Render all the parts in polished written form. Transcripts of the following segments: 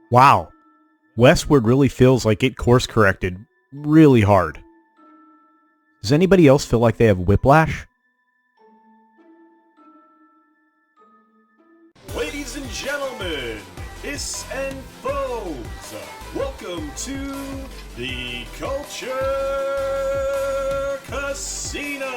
Wow, Westwood really feels like it course corrected really hard. Does anybody else feel like they have whiplash? Ladies and gentlemen, hiss and foes, welcome to the Culture Casino!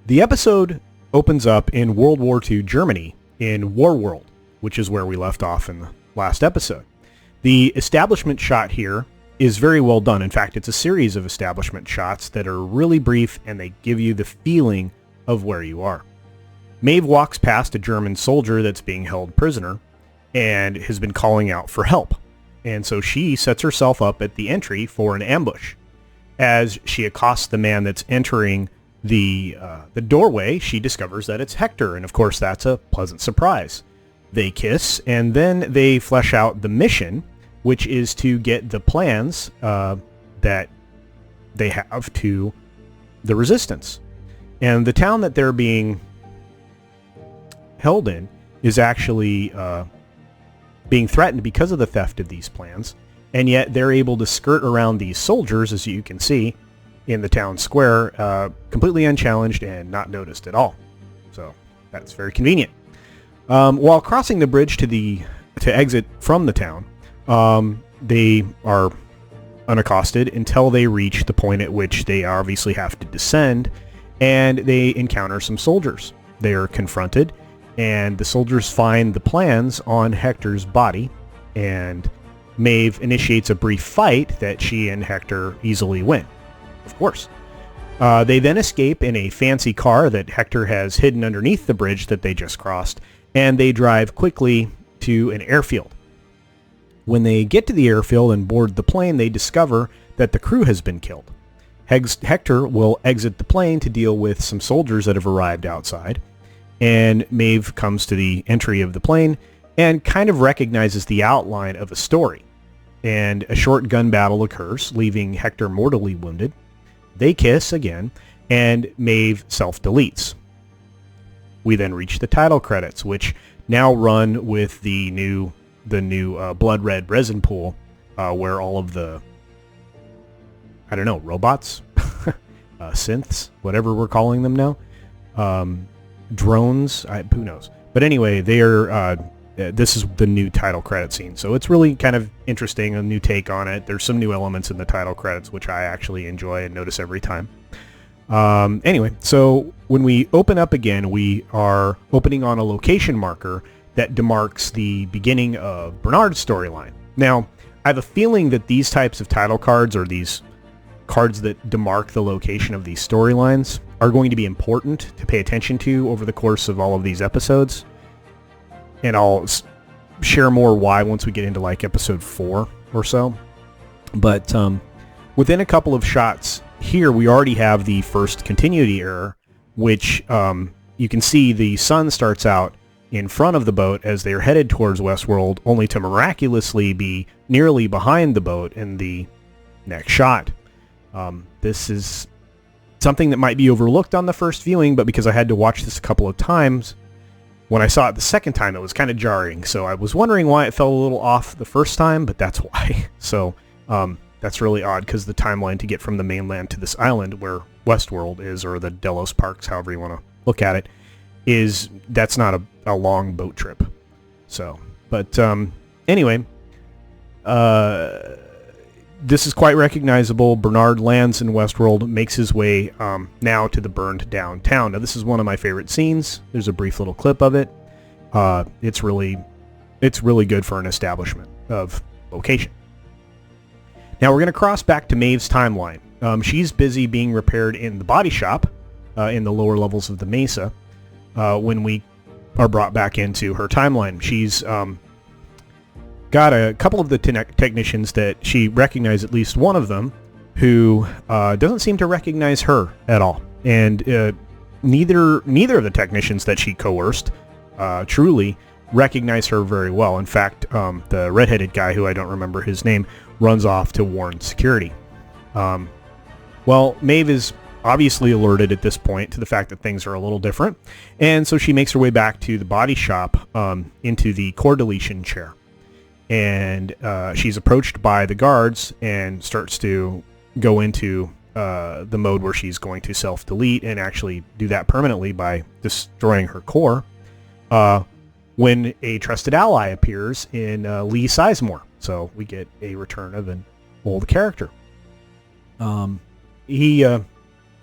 The episode opens up in World War II Germany in WestWorld, which is where we left off in the last episode. The establishment shot here is very well done. In fact, it's a series of establishment shots that are really brief and they give you the feeling of where you are. Maeve walks past a German soldier that's being held prisoner and has been calling out for help. And so she sets herself up at the entry for an ambush. As she accosts the man that's entering the doorway, she discovers that it's Hector, and of course that's a pleasant surprise. They kiss, and then they flesh out the mission, which is to get the plans that they have to the resistance. And the town that they're being held in is actually being threatened because of the theft of these plans, and yet they're able to skirt around these soldiers, as you can see, in the town square, completely unchallenged and not noticed at all. So that's very convenient. While crossing the bridge to exit from the town, they are unaccosted until they reach the point at which they obviously have to descend, and they encounter some soldiers. They are confronted, and the soldiers find the plans on Hector's body, and Maeve initiates a brief fight that she and Hector easily win. Of course. They then escape in a fancy car that Hector has hidden underneath the bridge that they just crossed, and they drive quickly to an airfield. When they get to the airfield and board the plane, they discover that the crew has been killed. Hector will exit the plane to deal with some soldiers that have arrived outside, and Maeve comes to the entry of the plane and kind of recognizes the outline of a story. And a short gun battle occurs, leaving Hector mortally wounded. They kiss again, and Maeve self-deletes. We then reach the title credits, which now run with the new blood red resin pool, where all of the, robots, synths, whatever we're calling them now, drones, who knows. But anyway, they are. This is the new title credit scene, so it's really kind of interesting, a new take on it. There's some new elements in the title credits, which I actually enjoy and notice every time. Anyway, so when we open up again, we are opening on a location marker that demarks the beginning of Bernard's storyline. Now, I have a feeling that these types of title cards, or these cards that demark the location of these storylines, are going to be important to pay attention to over the course of all of these episodes. And I'll share more why once we get into like episode 4 or so. But within a couple of shots here, we already have the first continuity error, which you can see the sun starts out in front of the boat as they're headed towards WestWorld, only to miraculously be nearly behind the boat in the next shot. This is something that might be overlooked on the first viewing, but because I had to watch this a couple of times, when I saw it the second time, it was kind of jarring. So I was wondering why it fell a little off the first time, but that's why. So that's really odd, because the timeline to get from the mainland to this island where WestWorld is, or the Delos Parks, however you want to look at it, that's not a long boat trip. So, but anyway, this is quite recognizable. Bernard lands in WestWorld, makes his way now to the burned down town. Now, this is one of my favorite scenes. There's a brief little clip of it. It's really good for an establishment of location. Now, we're going to cross back to Maeve's timeline. She's busy being repaired in the body shop in the lower levels of the Mesa when we are brought back into her timeline. She's got a couple of the technicians that she recognized, at least one of them, who doesn't seem to recognize her at all. And neither of the technicians that she coerced truly recognize her very well. In fact, the redheaded guy, who I don't remember his name, runs off to warn security. Well, Maeve is obviously alerted at this point to the fact that things are a little different, and so she makes her way back to the body shop, into the core deletion chair. And she's approached by the guards and starts to go into the mode where she's going to self-delete and actually do that permanently by destroying her core, when a trusted ally appears in Lee Sizemore. So we get a return of an old character. He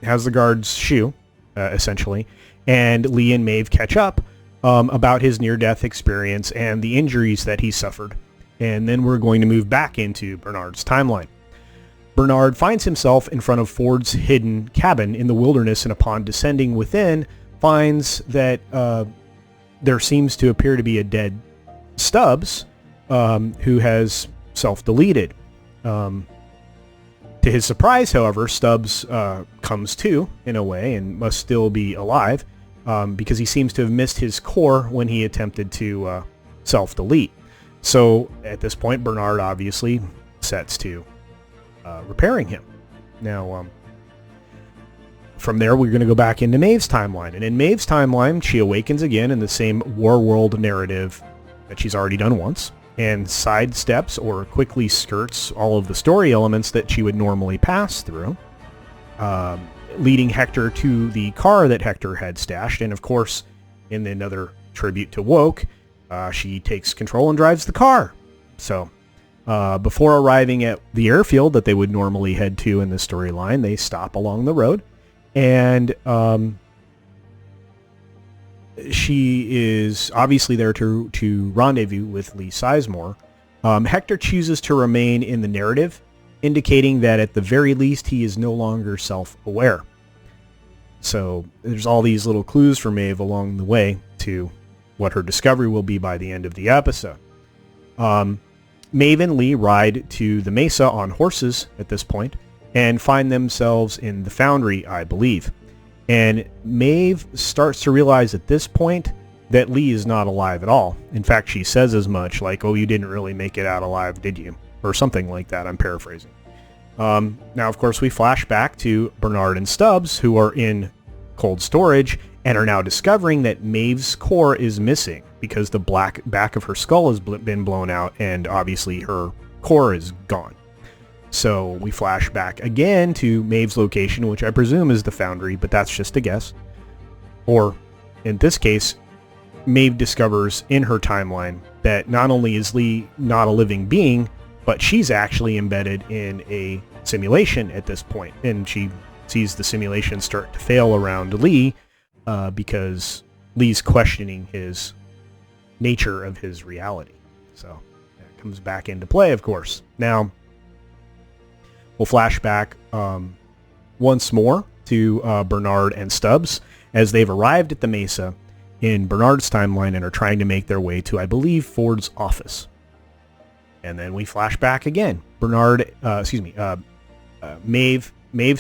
has the guard's shoe, essentially, and Lee and Maeve catch up about his near-death experience and the injuries that he suffered. And then we're going to move back into Bernard's timeline. Bernard finds himself in front of Ford's hidden cabin in the wilderness, and upon descending within, finds that there seems to appear to be a dead Stubbs, who has self-deleted. To his surprise, however, Stubbs comes to, in a way, and must still be alive, because he seems to have missed his core when he attempted to self-delete. So, at this point, Bernard obviously sets to repairing him. Now, from there, we're going to go back into Maeve's timeline. And in Maeve's timeline, she awakens again in the same WestWorld narrative that she's already done once, and sidesteps or quickly skirts all of the story elements that she would normally pass through, leading Hector to the car that Hector had stashed. And of course, in another tribute to Woke, she takes control and drives the car. So before arriving at the airfield that they would normally head to in the storyline, they stop along the road, and she is obviously there to rendezvous with Lee Sizemore. Hector chooses to remain in the narrative, indicating that at the very least he is no longer self-aware. So there's all these little clues for Maeve along the way to what her discovery will be by the end of the episode. Maeve and Lee ride to the Mesa on horses at this point and find themselves in the Foundry, I believe. And Maeve starts to realize at this point that Lee is not alive at all. In fact, she says as much, like, "Oh, you didn't really make it out alive, did you?" Or something like that. I'm paraphrasing. Now, of course, we flash back to Bernard and Stubbs, who are in cold storage and are now discovering that Maeve's core is missing because the black back of her skull has been blown out, and obviously her core is gone. So we flash back again to Maeve's location, which I presume is the Foundry, but that's just a guess. Or, in this case, Maeve discovers in her timeline that not only is Lee not a living being, but she's actually embedded in a simulation at this point. And she sees the simulation start to fail around Lee because Lee's questioning his nature of his reality. So that comes back into play, of course. Now, we'll flash back once more to Bernard and Stubbs as they've arrived at the Mesa in Bernard's timeline and are trying to make their way to, I believe, Ford's office. And then we flash back again. Maeve's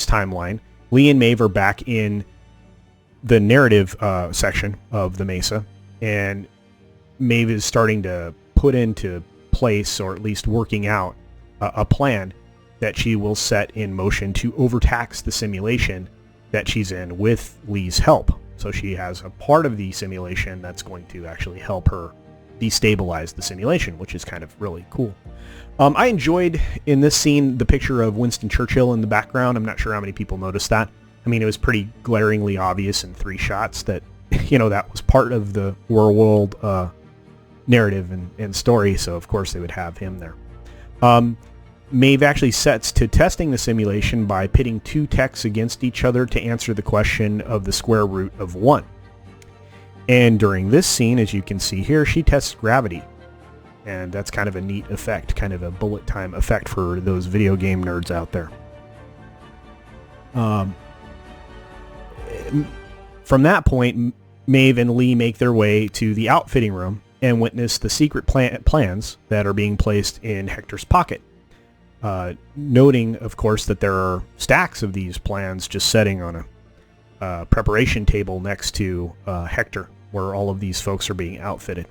timeline. Lee and Maeve are back in the narrative section of the Mesa, and Maeve is starting to put into place, or at least working out, a plan that she will set in motion to overtax the simulation that she's in with Lee's help. So she has a part of the simulation that's going to actually help her destabilize the simulation, which is kind of really cool. I enjoyed in this scene the picture of Winston Churchill in the background. I'm not sure how many people noticed that. I mean, it was pretty glaringly obvious in 3 shots that, that was part of the WestWorld narrative and story, so of course they would have him there. Maeve actually sets to testing the simulation by pitting 2 techs against each other to answer the question of the square root of 1. And during this scene, as you can see here, she tests gravity. And that's kind of a neat effect, kind of a bullet time effect for those video game nerds out there. From that point, Maeve and Lee make their way to the outfitting room and witness the secret plans that are being placed in Hector's pocket. Noting, of course, that there are stacks of these plans just sitting on a preparation table next to Hector, where all of these folks are being outfitted.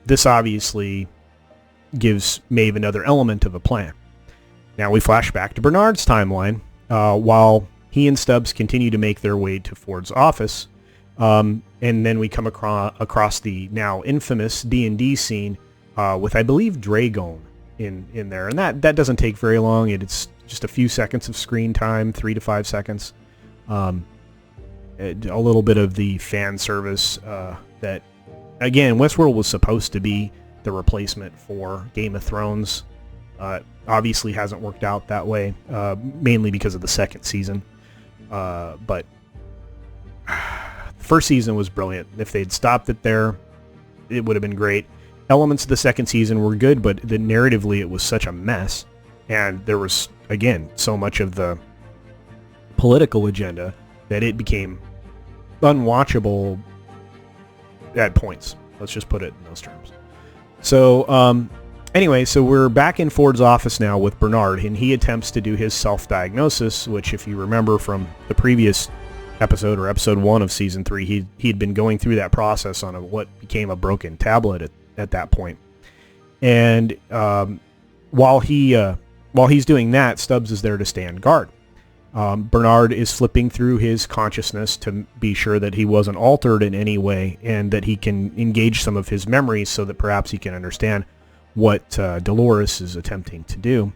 This obviously gives Maeve another element of a plan. Now we flash back to Bernard's timeline while he and Stubbs continue to make their way to Ford's office. And then we come across the now infamous D&D scene with, I believe, Dragon in there. And that doesn't take very long. It's just a few seconds of screen time, 3 to 5 seconds. A little bit of the fan service that, again, WestWorld was supposed to be the replacement for Game of Thrones. Obviously hasn't worked out that way, mainly because of the second season. But the first season was brilliant. If they'd stopped it there, it would have been great. Elements of the second season were good, but narratively it was such a mess. And there was, again, so much of the political agenda that it became unwatchable at points. Let's just put it in those terms. So, anyway, so we're back in Ford's office now with Bernard, and he attempts to do his self-diagnosis, which, if you remember from the previous episode, or episode 1 of season 3, he'd been going through that process on what became a broken tablet at that point. And while he's doing that, Stubbs is there to stand guard. Bernard is flipping through his consciousness to be sure that he wasn't altered in any way and that he can engage some of his memories so that perhaps he can understand what Dolores is attempting to do.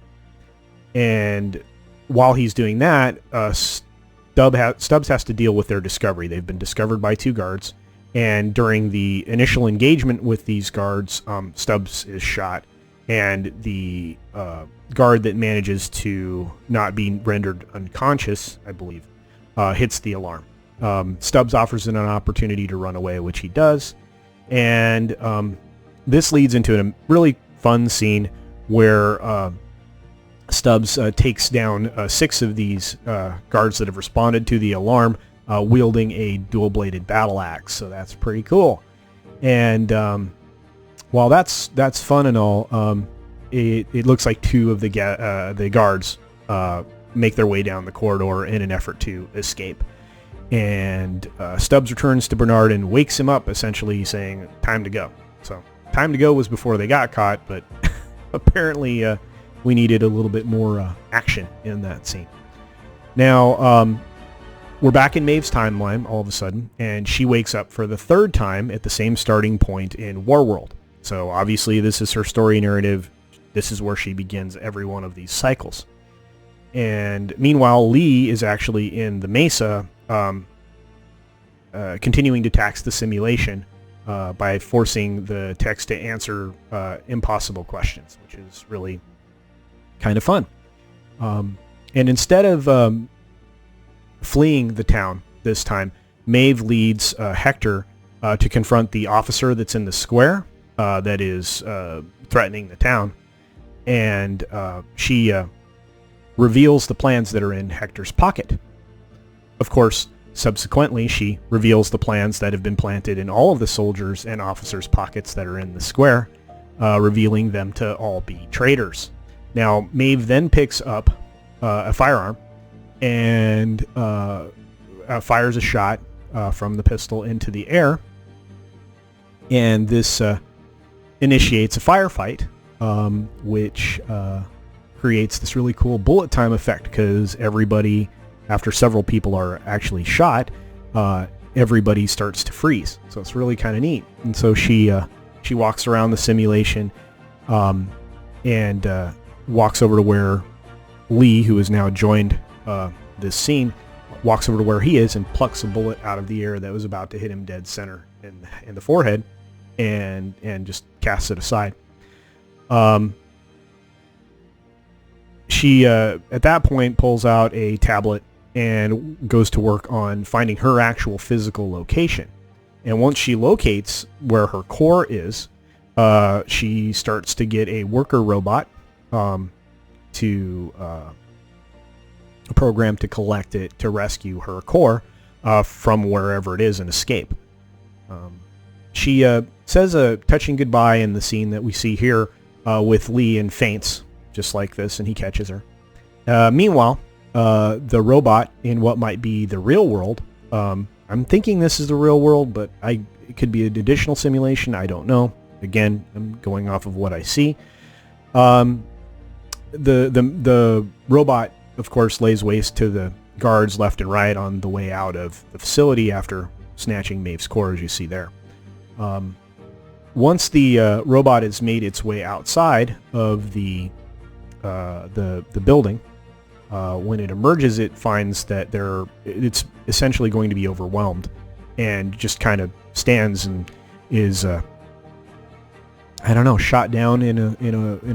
And while he's doing that, Stubbs has to deal with their discovery. They've been discovered by 2 guards, and during the initial engagement with these guards, Stubbs is shot, and the guard that manages to not be rendered unconscious, I believe, hits the alarm. Stubbs offers an opportunity to run away, which he does, and this leads into a really fun scene where Stubbs takes down 6 of these guards that have responded to the alarm, wielding a dual-bladed battle axe. So that's pretty cool. And while that's fun and all, it looks like 2 of the guards make their way down the corridor in an effort to escape. And Stubbs returns to Bernard and wakes him up, essentially saying, "Time to go." So time to go was before they got caught, but apparently we needed a little bit more action in that scene. Now, we're back in Maeve's timeline all of a sudden, and she wakes up for the 3rd time at the same starting point in WarWorld. So obviously this is her story narrative. This is where she begins every one of these cycles. And meanwhile, Lee is actually in the Mesa, continuing to tax the simulation by forcing the text to answer impossible questions, which is really kind of fun. And instead of fleeing the town this time, Maeve leads Hector to confront the officer that's in the square that is threatening the town. And she reveals the plans that are in Hector's pocket. Of course, subsequently, she reveals the plans that have been planted in all of the soldiers' and officers' pockets that are in the square, revealing them to all be traitors. Now, Maeve then picks up a firearm and fires a shot from the pistol into the air, and this initiates a firefight, which creates this really cool bullet time effect, because everybody, after several people are actually shot, everybody starts to freeze. So it's really kind of neat. And so she walks around the simulation and walks over to where Lee, who has now joined this scene, walks over to where he is and plucks a bullet out of the air that was about to hit him dead center in the forehead, and just casts it aside. She at that point pulls out a tablet and goes to work on finding her actual physical location. And once she locates where her core is, she starts to get a worker robot to a program to collect it to rescue her core from wherever it is and escape. She says a touching goodbye in the scene that we see here with Lee, and faints just like this, and he catches her. Meanwhile, the robot in what might be the real world, I'm thinking this is the real world, but it could be an additional simulation. I don't know. Again, I'm going off of what I see. the robot, of course, lays waste to the guards left and right on the way out of the facility after snatching Maeve's core, as you see there. Once the robot has made its way outside of the building, when it emerges, it finds that it's essentially going to be overwhelmed, and just kind of stands and is shot down in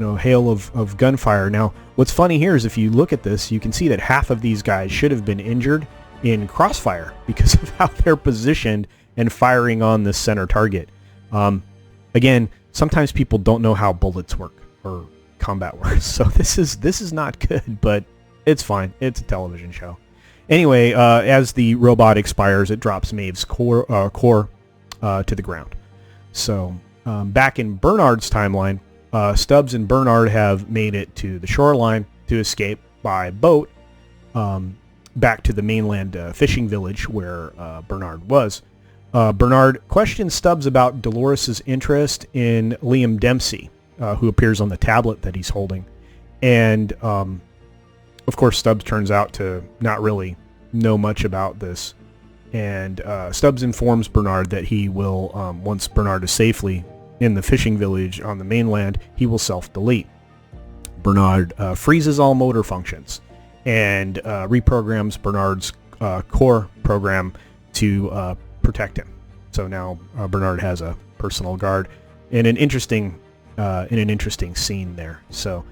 a hail of gunfire. Now, what's funny here is if you look at this, you can see that half of these guys should have been injured in crossfire because of how they're positioned and firing on the center target. Again, sometimes people don't know how bullets work or combat works, so this is not good, but it's fine. It's a television show. Anyway, as the robot expires, it drops Maeve's core to the ground. So back in Bernard's timeline, Stubbs and Bernard have made it to the shoreline to escape by boat back to the mainland fishing village where Bernard was. Bernard questions Stubbs about Dolores' interest in Liam Dempsey, who appears on the tablet that he's holding. And, of course, Stubbs turns out to not really know much about this. And Stubbs informs Bernard that he will, once Bernard is safely in the fishing village on the mainland, he will self-delete. Bernard freezes all motor functions and reprograms Bernard's core program to protect him. So now Bernard has a personal guard in an interesting scene there. So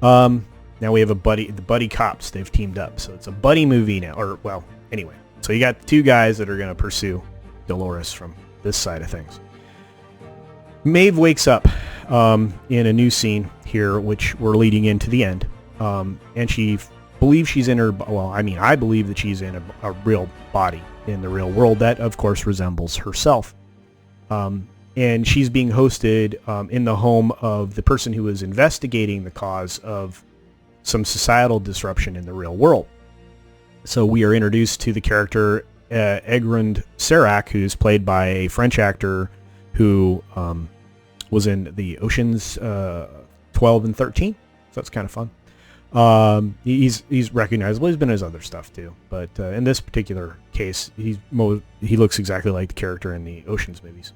now we have the buddy cops. They've teamed up, so it's a buddy movie now. Or well, anyway, so you got two guys that are going to pursue Dolores from this side of things. Maeve wakes up in a new scene here, which we're leading into the end, and she believes she's in her. Well, I believe that she's in a real body in the real world that, of course, resembles herself. And she's being hosted in the home of the person who is investigating the cause of some societal disruption in the real world. So we are introduced to the character Egrand Serac, who's played by a French actor who was in the Oceans 12 and 13. So that's kind of fun. He's recognizable. He's been in his other stuff too, but in this particular case, he looks exactly like the character in the Oceans movies.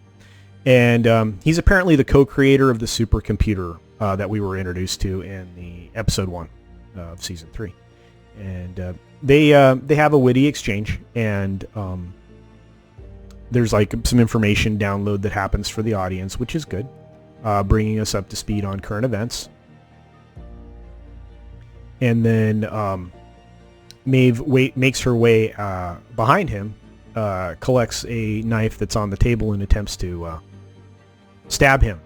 And he's apparently the co-creator of the supercomputer that we were introduced to in the episode 1 of season 3. And they have a witty exchange, and there's like some information download that happens for the audience, which is good, bringing us up to speed on current events. And then Maeve makes her way behind him, collects a knife that's on the table and attempts to stab him.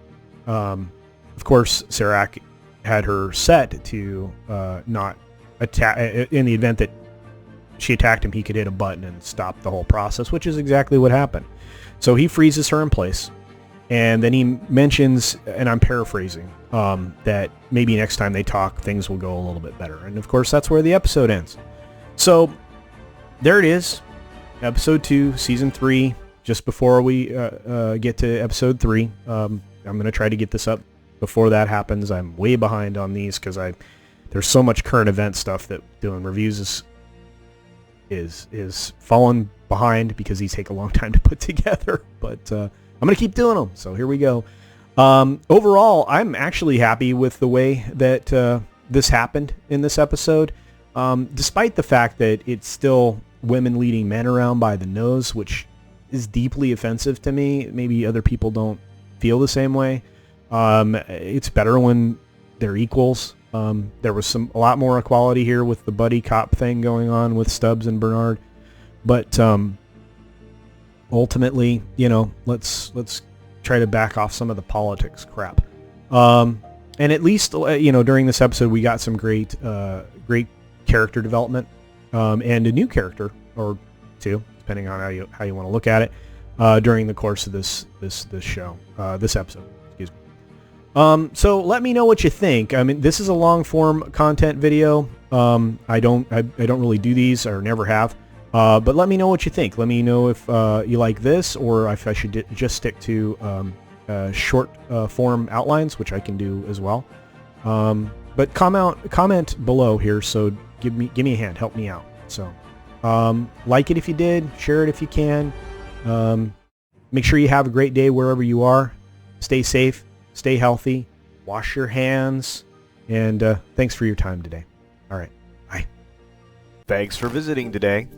Of course, Serac had her set to not attack. In the event that she attacked him, he could hit a button and stop the whole process, which is exactly what happened. So he freezes her in place, and then he mentions, and I'm paraphrasing, that maybe next time they talk, things will go a little bit better. And of course, that's where the episode ends. So there it is, episode 2, season 3. Just before we get to episode 3, I'm going to try to get this up before that happens. I'm way behind on these because there's so much current event stuff that doing reviews is falling behind because these take a long time to put together. But I'm going to keep doing them. So here we go. Overall, I'm actually happy with the way that this happened in this episode, despite the fact that it's still women leading men around by the nose, which is deeply offensive to me. Maybe other people don't feel the same way. It's better when they're equals. There was a lot more equality here with the buddy cop thing going on with Stubbs and Bernard, but ultimately, let's try to back off some of the politics crap. And at least during this episode, we got some great character development, and a new character or two, depending on how you want to look at it, during the course of this show, this episode. Excuse me. So let me know what you think. I mean, this is a long form content video. I don't really do these, or never have. But let me know what you think. Let me know if you like this, or if I should just stick to short form outlines, which I can do as well. But comment below here, so give me a hand, help me out. So like it if you did, share it if you can. Make sure you have a great day wherever you are. Stay safe, stay healthy, wash your hands, and thanks for your time today. All right, bye. Thanks for visiting today.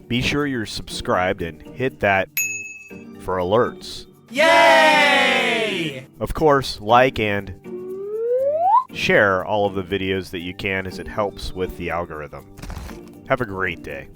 Be sure you're subscribed and hit that for alerts. Yay! Of course, like and share all of the videos that you can, as it helps with the algorithm. Have a great day.